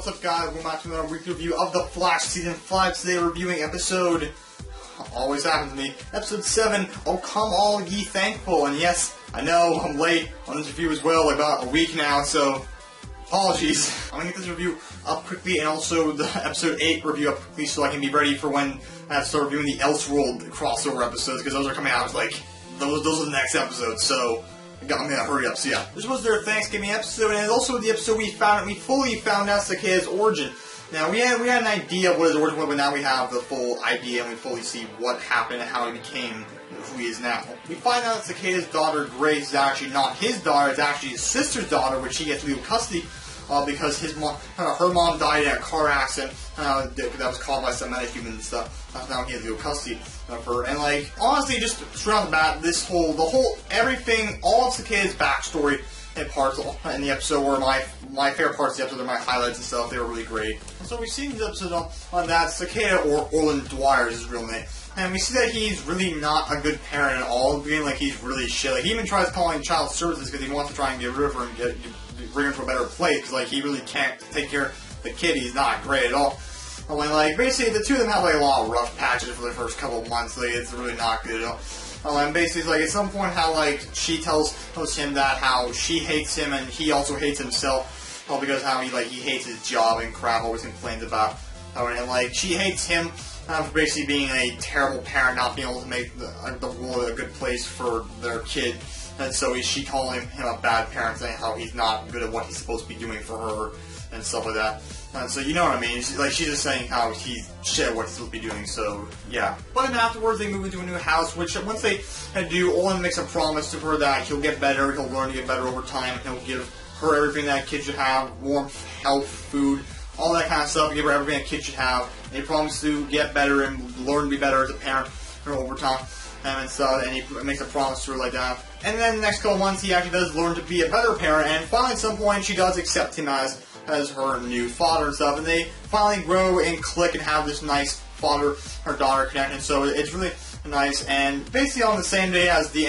what's up guys, welcome back to another weekly review of The Flash Season 5. Today we're reviewing episode, always happens to me, episode 7, Oh Come All Ye Thankful. And yes, I know, I'm late on this review as well, like about a week now, so apologies. I'm gonna get this review up quickly and also the episode 8 review up quickly so I can be ready for when I have to start reviewing the Elseworld crossover episodes, because those are coming out like, those are the next episodes, so I'm gonna hurry up. So yeah, this was their Thanksgiving episode, and it's also the episode we fully found out Cicada's origin. Now we had an idea of what his origin was, but now we have the full idea, and we fully see what happened and how he became who he is now. We find out that Cicada's daughter Grace is actually not his daughter; it's actually his sister's daughter, which he gets legal custody because his mom, her mom died in a car accident that was caused by some metahuman and stuff. Now he has legal custody of her, and like honestly, just straight off the bat, everything, all of Cicada's backstory and parts in the episode were my favorite parts of the episode. They're my highlights and stuff. They were really great. And so we've seen this episode on that Cicada, or Orland Dwyer is his real name. And we see that he's really not a good parent at all, being like he's really shit. Like he even tries calling child services because he wants to try and get rid of her and bring her to a better place, because like he really can't take care of the kid. He's not great at all. And like basically the two of them have like a lot of rough patches for the first couple of months. Like it's really not good at all. And basically, like at some point, how like she tells him that how she hates him and he also hates himself, because how he hates his job and crap. Always complains about how, and like she hates him for basically being a terrible parent, not being able to make the world a good place for their kid. And so she calling him a bad parent, saying how he's not good at what he's supposed to be doing for her and stuff like that. And so you know what I mean. She's just saying how he's shit at what he's supposed to be doing. So yeah. But then afterwards they move into a new house, which once they do, Orland makes a promise to her that he'll get better. He'll learn to get better over time. He'll give her everything that a kid should have: warmth, health, food, all that kind of stuff. Give her everything a kid should have. And he promises to get better and learn to be better as a parent over time. And he makes a promise to her like that. And then the next couple months, he actually does learn to be a better parent, and finally at some point, she does accept him as her new father and stuff, and they finally grow and click and have this nice father-daughter connection, so it's really nice. And basically on the same day as the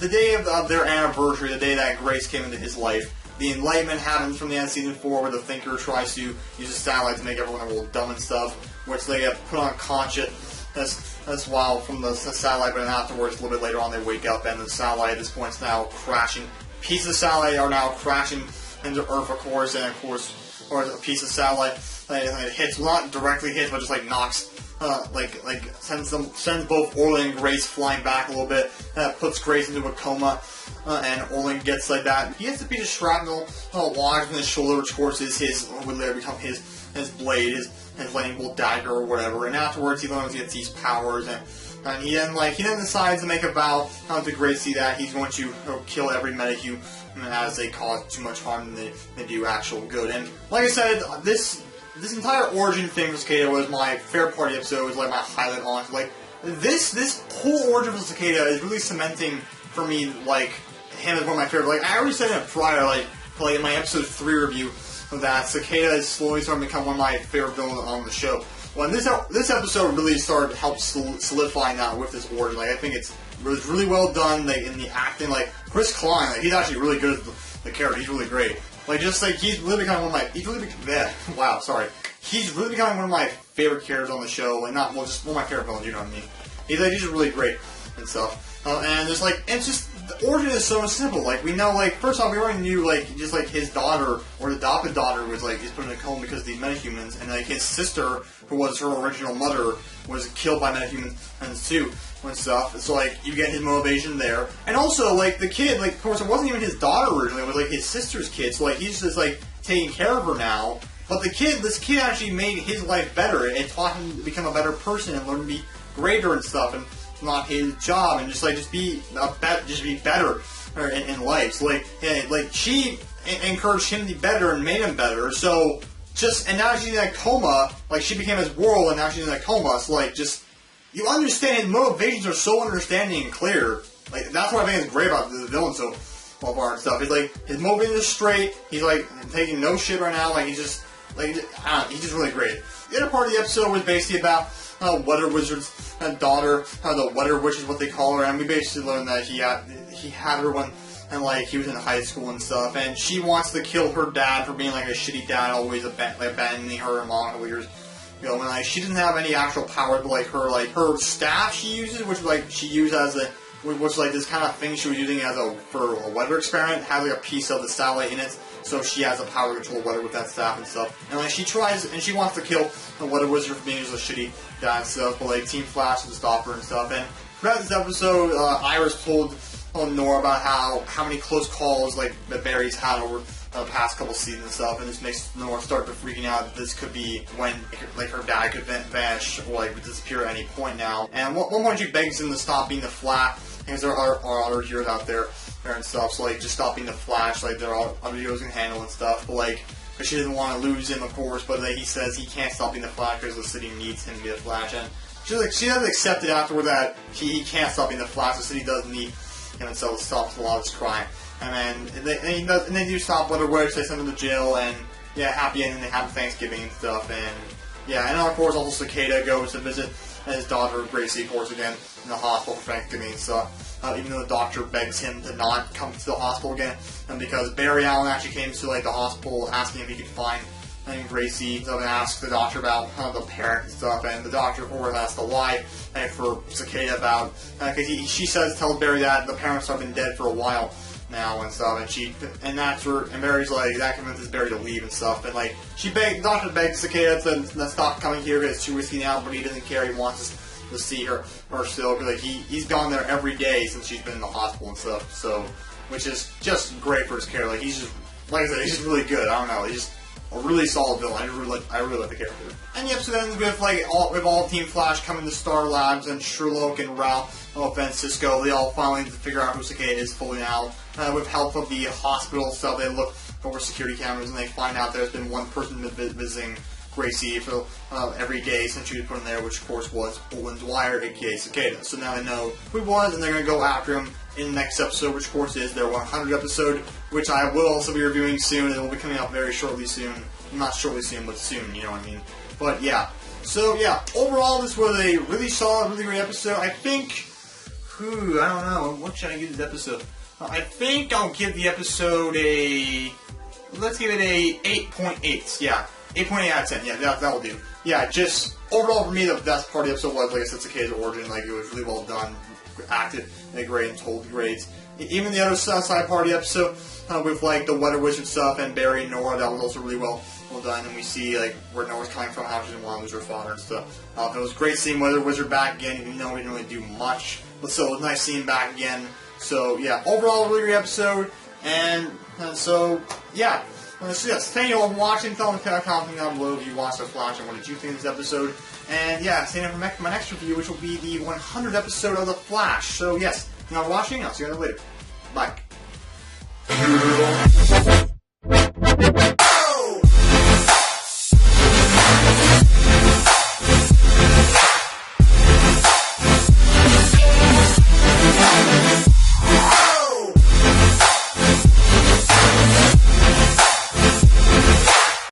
day of their anniversary, the day that Grace came into his life, the enlightenment happens from the end of Season 4, where the Thinker tries to use a satellite to make everyone a little dumb and stuff, which they get put unconscious. That's wild from the satellite, but then afterwards, a little bit later on, they wake up and the satellite at this point is now crashing. Pieces of satellite are now crashing into Earth, of course, and of course, or a piece of satellite it hits, well, not directly hits, but just like knocks, sends both Orland and Grace flying back a little bit. Puts Grace into a coma, and Orland gets like that. He gets a piece of shrapnel lodged in his shoulder, which of course would later become his blade, his lightning bolt dagger or whatever. And afterwards, he learns he gets these powers, and he then decides to make a vow to Grace that he's going to kill every metahuman as they cause too much harm than they do actual good. And like I said, this entire origin thing for Cicada was my favorite part of the episode. It was like my highlight on it. Like this whole origin for Cicada is really cementing for me like him as one of my favorite. Like I already said it prior, like in my episode 3 review, that Cicada is slowly starting to become one of my favorite villains on the show. Well, and this episode really started to help solidify that with this origin. Like I think it was really well done. Like in the acting, like Chris Klein, like he's actually really good as the character. He's really great. Like just like he's really becoming one of my. He's really becoming one of my favorite characters on the show. And not just one of my favorite villains. You know what I mean? He's just really great and stuff. And there's it's just. The origin is so simple. Like we know, first off, we already knew, just his daughter or the adopted daughter was is put in a coma because of these metahumans, and his sister, who was her original mother, was killed by metahumans too and stuff. So you get his motivation there, and also the kid, of course, it wasn't even his daughter originally; it was his sister's kid. So he's just taking care of her now. But this kid actually made his life better. It taught him to become a better person and learn to be greater and stuff. And not his job, and just be better in life. So she encouraged him to be better and made him better. So and now she's in a coma. She became his world, and now she's in a coma. So you understand his motivations are so understanding and clear. That's what I think is great about the villain so far and stuff. His motivations are straight. He's taking no shit right now. He's just really great. The other part of the episode was basically about Weather Wizard's daughter, the Weather Witch is what they call her, and we basically learned that he had her when and like he was in high school and stuff, and she wants to kill her dad for being like a shitty dad, always abandoning her and mom years. You know, when like she doesn't have any actual power, but like her staff she uses, which like she used as a, which like this kind of thing she was using as for a weather experiment, has like a piece of the satellite in it, so she has the power to control weather with that staff and stuff. And like she tries, and she wants to kill the weather wizard for being just a shitty dad and stuff, but like Team Flash to stop her and stuff. And throughout this episode, Iris told Nora about how many close calls like that Barry's had over the past couple seasons and stuff, and this makes Nora start to freaking out that this could be when like her dad could vanish or like disappear at any point now. And one point she begs him to stop being the Flash, because there are other heroes out there and stuff, so like just stop being the Flash, like there are other heroes can handle and stuff, but like, but she doesn't want to lose him, of course, but like, he says he can't stop being the Flash because the city needs him to be the Flash, and she doesn't accept it afterward that he can't stop being the Flash, the city does need him, and so it stops a lot of this crime. And then they do stop Weather Witch, they send him to jail, and yeah, happy ending, they have Thanksgiving and stuff, and yeah, and of course also Cicada goes to visit his daughter Gracie, of course, again, in the hospital for Thanksgiving and stuff, even though the doctor begs him to not come to the hospital again, and because Barry Allen actually came to like the hospital asking if he could find Gracie, so they asked the doctor about the parent and stuff, and the doctor, of course, has to lie for Cicada about, because she tells Barry that the parents have been dead for a while now and stuff, and that's where, and Barry's like, that convinces Barry to leave and stuff, and like, the doctor begs Cicada to stop coming here because it's too risky now, but he doesn't care, he wants to see her still, because like, he's gone there every day since she's been in the hospital and stuff, so, which is just great for his character, like, he's just, like I said, he's just really good, I don't know, he's just a really solid villain. I really like the character. And the episode ends with like all Team Flash coming to Star Labs, and Sherlock and Ralph and Cisco. They all finally figure out who Cicada is fully now. With help of the hospital stuff, they look over security cameras and they find out there's been one person visiting Gracie for every day since she was put in there, which of course was Olin Dwyer, aka Cicada. So now they know who he was, and they're going to go after him in the next episode, which of course is their 100th episode, which I will also be reviewing soon, and it will be coming out very shortly soon. Not shortly soon, but soon, you know what I mean. But yeah. So yeah, overall this was a really solid, really great episode. I think, I don't know, what should I give this episode? I think I'll give the episode let's give it a 8.8. Yeah, 8.8 out of 10. Yeah, that will do. Yeah, just overall for me, the best part of the episode was, like I said, Cicada's origin. Like, it was really well done, acted great, and told great. Even the other side part of the episode, with like the Weather Wizard stuff and Barry and Nora, that was also really well done. And we see like where Nora's coming from, how she didn't want to lose her father and stuff. It was great seeing Weather Wizard back again, even though we didn't really do much. But still, it was nice seeing him back again. So yeah, overall, really great episode. And so yeah. So yes, thank you all for watching. Tell me comment down below if you watched The Flash and what did you think of this episode. And yeah, stay tuned for my next review, which will be the 100th episode of The Flash. So yes, thank you all for watching. I'll see you later. Bye.